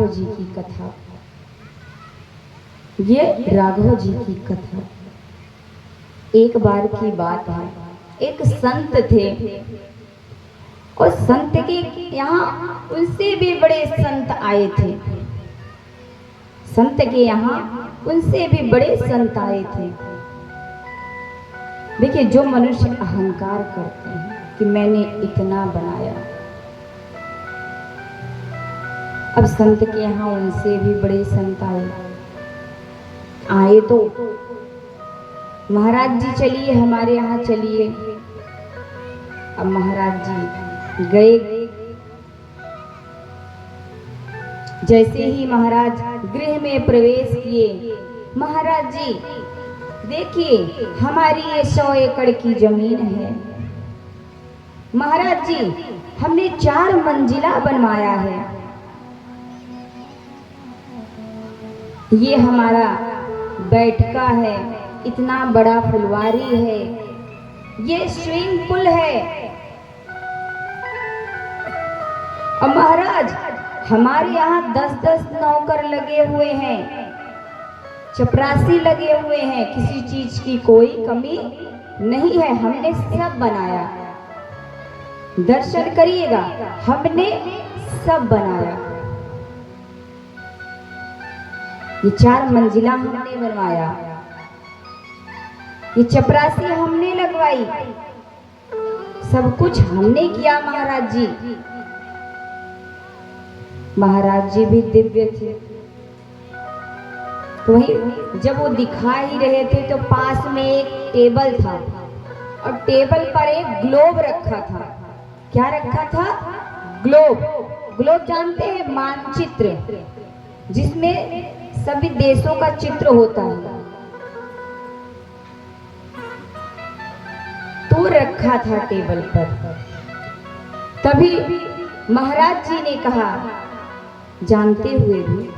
राघव जी की कथा। ये राघव जी की कथा। एक बार की बात है, एक संत थे और संत के यहाँ उनसे भी बड़े संत आए थे। संत के यहाँ उनसे भी बड़े संत आए थे। देखिए, जो मनुष्य अहंकार करते हैं कि मैंने इतना बनाया, अब संत के यहाँ उनसे भी बड़े संत आए तो महाराज जी चलिए, हमारे यहाँ चलिए। अब महाराज जी गए। जैसे ही महाराज गृह में प्रवेश किए, महाराज जी देखिए, हमारी ये 100 एकड़ की जमीन है। महाराज जी, हमने 4 मंजिला बनवाया है। ये हमारा बैठका है, इतना बड़ा फुलवारी है, ये स्विमिंग पूल है। और महाराज, हमारे यहाँ 10-10 नौकर लगे हुए हैं, चपरासी लगे हुए हैं, किसी चीज की कोई कमी नहीं है, हमने सब बनाया। दर्शन करिएगा, हमने सब बनाया। ये 4 मंजिला हमने बनवाया, ये चपरासी हमने लगवाई, सब कुछ हमने किया महाराज जी। महाराज जी भी दिव्य थे। तो वही जब वो दिखा ही रहे थे तो पास में एक टेबल था और टेबल पर एक ग्लोब रखा था। क्या रखा था? ग्लोब। ग्लोब जानते हैं, मानचित्र, जिसमें सभी देशों का चित्र होता है। तो रखा था टेबल पर। तभी महाराज जी ने कहा, जानते हुए भी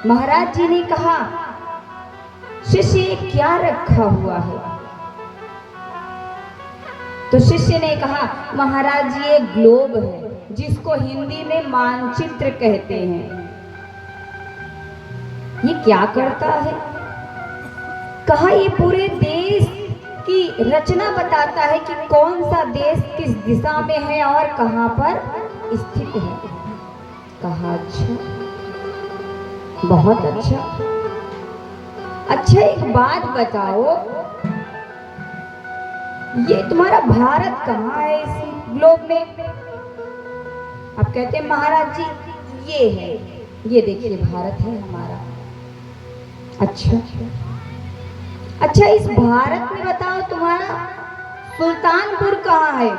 महाराज जी ने कहा, शिष्य क्या रखा हुआ है? तो शिष्य ने कहा, महाराज ये ग्लोब है, जिसको हिंदी में मानचित्र कहते हैं। ये क्या करता है? कहा, ये पूरे देश की रचना बताता है कि कौन सा देश किस दिशा में है और कहां पर स्थित है। कहा, अच्छा, बहुत अच्छा। अच्छा, एक बात बताओ, ये तुम्हारा भारत कहाँ है इस ग्लोब में? अब कहते हैं, महाराज जी ये है, ये देखिए भारत है हमारा। अच्छा अच्छा, इस भारत में बताओ तुम्हारा सुल्तानपुर कहाँ है?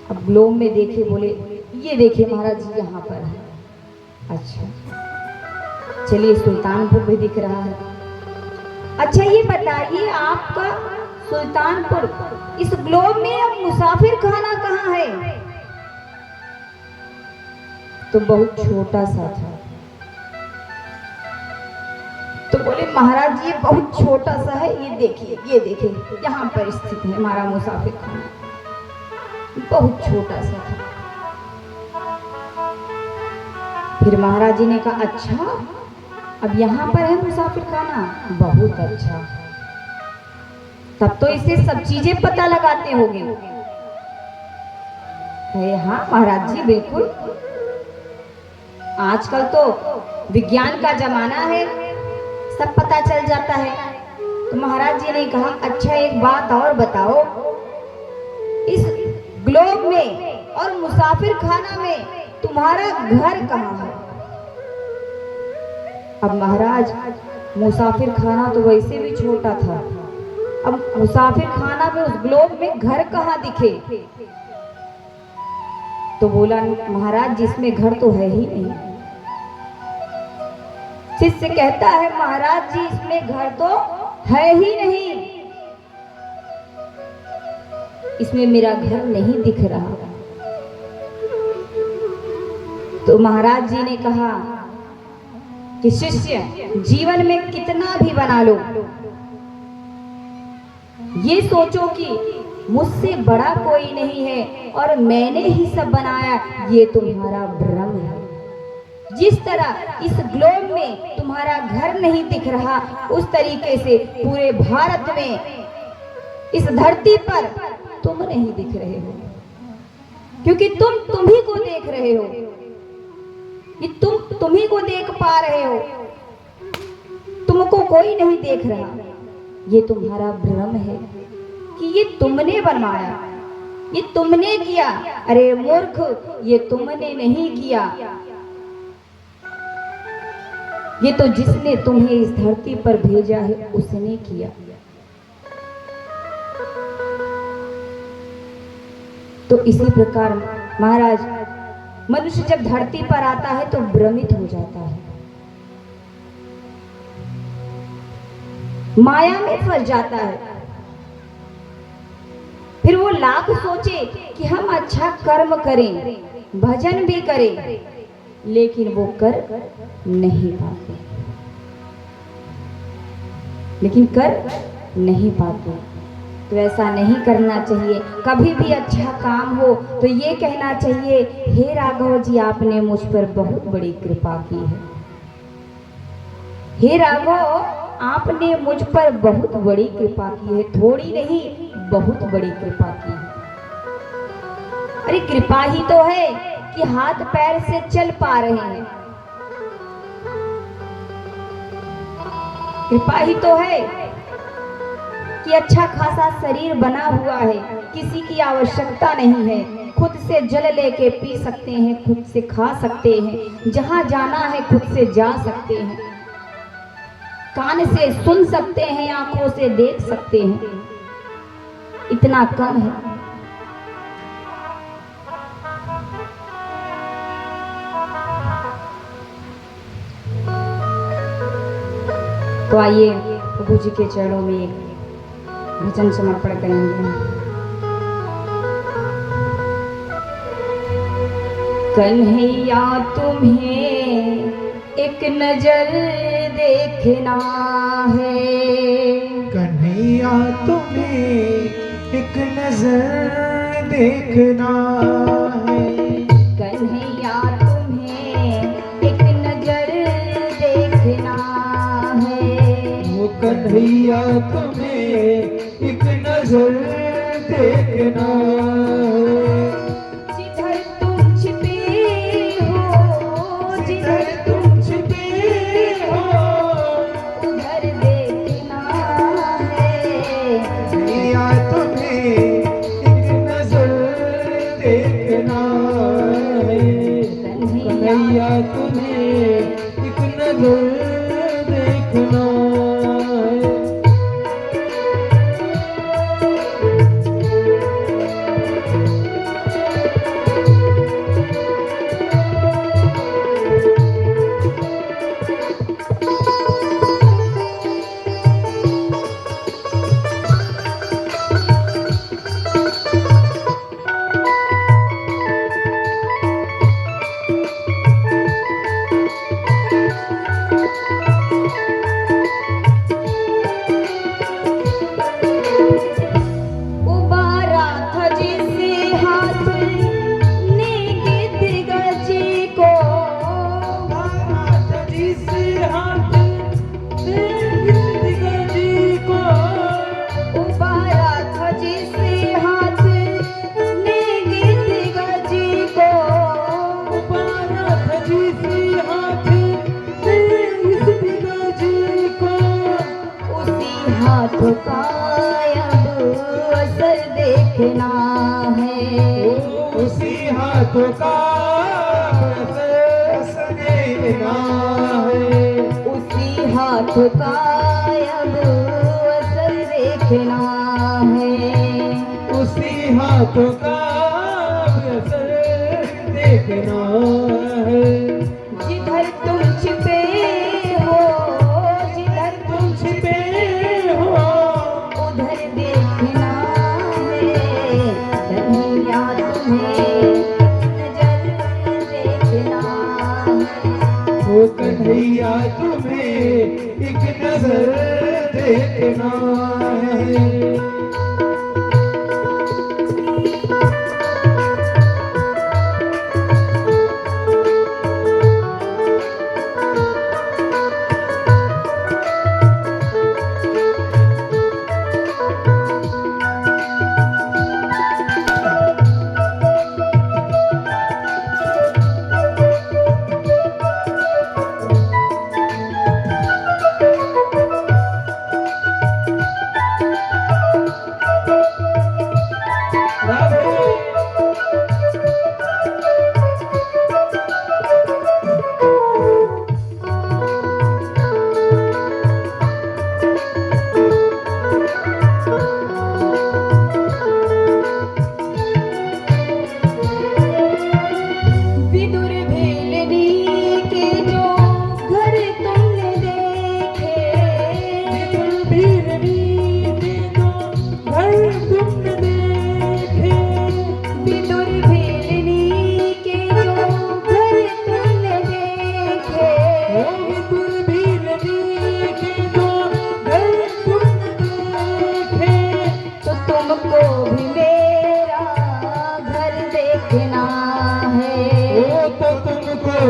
अब ग्लोब में देखे, बोले ये देखिए महाराज जी यहाँ पर है। अच्छा, चलिए सुल्तानपुर भी दिख रहा है। अच्छा, ये बताइए आपका सुल्तानपुर इस ग्लोब में अब मुसाफिर खाना कहाँ है? तो बहुत छोटा सा था। तो बोले, महाराज ये बहुत छोटा सा है, ये देखिए यहाँ पर स्थित है हमारा मुसाफिर खाना। बहुत छोटा सा था। फिर महाराज जी ने कहा, अच्छा, अब यहाँ पर है मुसाफिर खाना? बहुत अच्छा, तब तो इसे सब चीजें पता लगाते होंगे। हाँ महाराज जी, बिल्कुल, आजकल तो विज्ञान का जमाना है, सब पता चल जाता है। तो महाराज जी ने कहा, अच्छा एक बात और बताओ, इस ग्लोब में और मुसाफिर खाना में तुम्हारा घर कहाँ है? अब महाराज, मुसाफिर खाना तो वैसे भी छोटा था, अब मुसाफिर खाना में उस ग्लोब में घर कहाँ दिखे? तो बोला, महाराज जिसमें घर तो है ही नहीं। शिष्य कहता है, महाराज जी इसमें घर तो है ही नहीं, इसमें मेरा घर नहीं दिख रहा। तो महाराज जी ने कहा कि शिष्य, जीवन में कितना भी बना लो, ये सोचो कि मुझसे बड़ा कोई नहीं है और मैंने ही सब बनाया, ये तुम्हारा भ्रम है। जिस तरह इस ग्लोब में तुम्हारा घर नहीं दिख रहा, उस तरीके से पूरे भारत में, इस धरती पर तुम नहीं दिख रहे हो, क्योंकि तुम ही को देख रहे हो, ये तुम ही को देख पा रहे हो, तुमको कोई नहीं देख रहा। ये तुम्हारा भ्रम है कि ये तुमने बनवाया, ये तुमने किया। अरे मूर्ख, ये तुमने नहीं किया, ये तो जिसने तुम्हें इस धरती पर भेजा है उसने किया। तो इसी प्रकार महाराज, मनुष्य जब धरती पर आता है तो भ्रमित हो जाता है, माया में फंस जाता है। फिर वो लाख सोचे कि हम अच्छा कर्म करें, भजन भी करें, लेकिन वो कर नहीं पाते, तो ऐसा नहीं करना चाहिए। कभी भी अच्छा काम हो तो ये कहना चाहिए, हे राघव जी, आपने मुझ पर बहुत बड़ी कृपा की है। हे राघव, आपने मुझ पर बहुत बड़ी कृपा की है, थोड़ी नहीं बहुत बड़ी कृपा की है। अरे कृपा ही तो है कि हाथ पैर से चल पा रहे हैं, कृपा ही तो है कि अच्छा खासा शरीर बना हुआ है, किसी की आवश्यकता नहीं है, खुद से जल लेके पी सकते हैं, खुद से खा सकते हैं, जहां जाना है खुद से जा सकते हैं, कान से सुन सकते हैं, आंखों से देख सकते हैं। इतना कम है। तो आइए प्रभु जी के चरणों में एक भजन समर्पण करेंगे। कन्हैया तुम्हें एक नजर देखना है, कन्हैया तुम्हें एक नजर देखना है, कन्हैया तुम्हें एक नजर देखना है, वो कन्हैया तुम्हें एक नजर देखना है। जिधर तुम छिपे हो, जिधर तुम छिपे हो, उधर देखना है। कन्हैया तुम्हें एक नजर देखना है, कन्हैया तुम्हें एक नजर देखना है। उबारा था जिसे हाथ ने गिद्ध गजी को, उबारा था जिसे हाथ ने गिद्ध गजी को, उसी हाथ का अब असर देखना है, उसी हाथों का असर देखना है, उसी हाथ का अब असर देखना है। उसी हाथों का असर देखना है। जिधर तुम छिपे हो, जिधर तुम छिपे हो, उधर देखना है। कन्हैया तुम्हें नजर देखना है, वो कन्हैया तुम्हें एक नजर देखना है।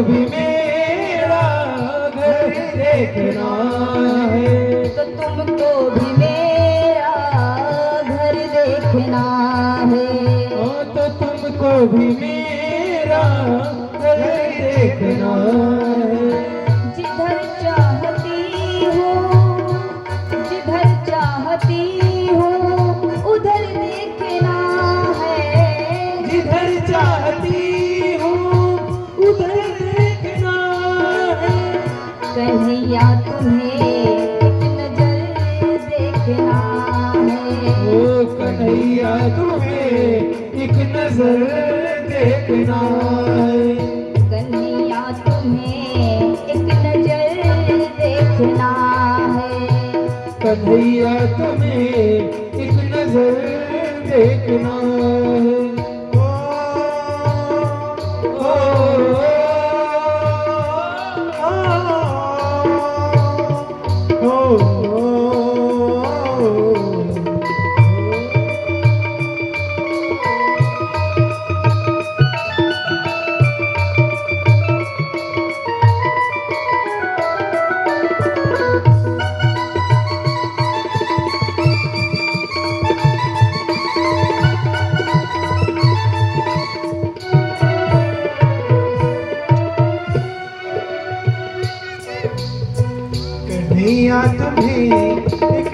भी मेरा घर देखना है। तो तुमको भी मेरा घर देखना है। ओ तो तुमको भी मेरा घर देखना है। जिधर चाहती हो, जिधर चाहती हो उधर देखना है। जिधर चाहती हूँ उधर देखना है। कन्हैया तुम्हें एक नजर देखना है। ओ कन्हैया तुम्हें एक नजर देखना है। कन्हैया तुम्हें एक नजर देखना है। कन्हैया तुम्हें एक नजर देखना है। ओ, ओ, कन्हैया तुम्हें एक